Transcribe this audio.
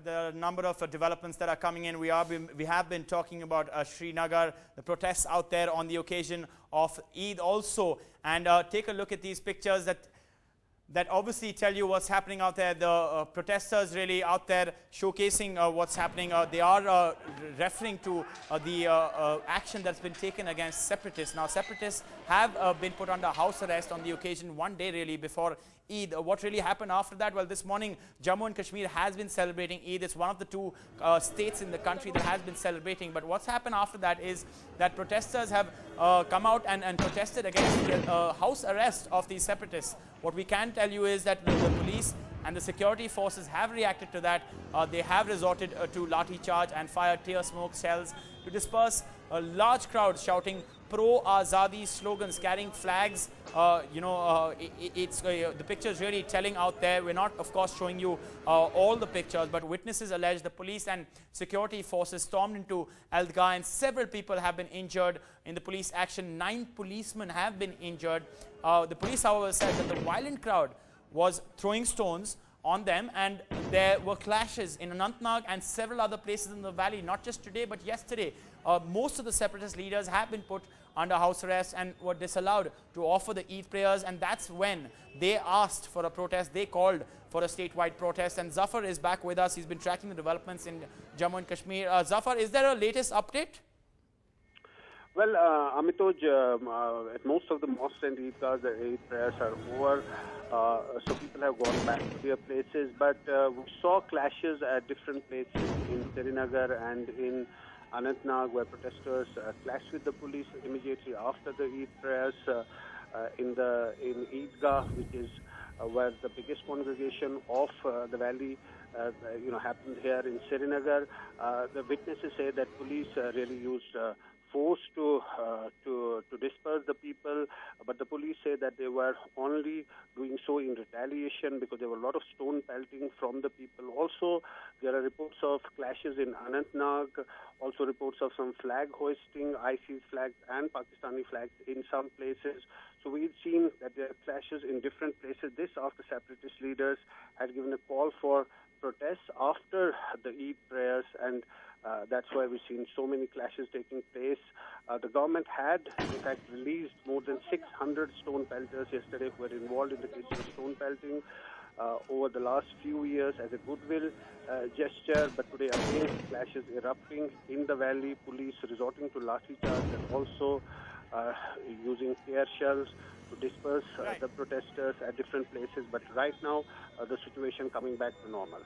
the number of developments that are coming in. We have been talking about Srinagar, the protests out there on the occasion of Eid also. And take a look at these pictures that obviously tell you what's happening out there. The protesters really out there showcasing what's happening. They are referring to the action that's been taken against separatists. Now, separatists have been put under house arrest on the occasion one day really before Eid. What really happened after that? Well, this morning, Jammu and Kashmir has been celebrating Eid. It's one of the two states in the country that has been celebrating. But what's happened after that is that protesters have come out and protested against the house arrest of these separatists. What we can tell you is that the police and the security forces have reacted to that. They have resorted to lathi charge and fired tear smoke shells to disperse a large crowd shouting pro-Azadi slogans, carrying flags. The picture is really telling out there. We're not, of course, showing you all the pictures, but witnesses allege the police and security forces stormed into Eldga and several people have been injured in the police action. 9 policemen have been injured. The police, however, said that the violent crowd was throwing stones on them, and there were clashes in Anantnag and several other places in the valley, not just today but yesterday. Most of the separatist leaders have been put under house arrest and were disallowed to offer the Eid prayers, and that's when they asked for a protest. They called for a statewide protest, and Zafar is back with us. He's been tracking the developments in Jammu and Kashmir. Zafar, is there a latest update? Well, Amitoj, at most of the mosques and Eidgahs, the Eid prayers are over, so people have gone back to their places. But we saw clashes at different places in Srinagar and in Anantnag, where protesters clashed with the police immediately after the Eid prayers. In Eidgah, which is where the biggest congregation of the valley happened here in Srinagar, the witnesses say that police really used force to disperse the people, but the police say that they were only doing so in retaliation because there were a lot of stone pelting from the people. Also, there are reports of clashes in Anantnag, also reports of some flag hoisting, ISIS flags and Pakistani flags in some places. So we've seen that there are clashes in different places. This after separatist leaders had given a call for protests after the Eid prayers, and that's why we've seen so many clashes taking place. The government had, in fact, released more than 600 stone pelters yesterday who were involved in the case of stone pelting over the last few years as a goodwill gesture. But today, again, clashes erupting in the valley, police resorting to lathi charge and also using tear shells to disperse the protesters at different places. But right now, the situation coming back to normal.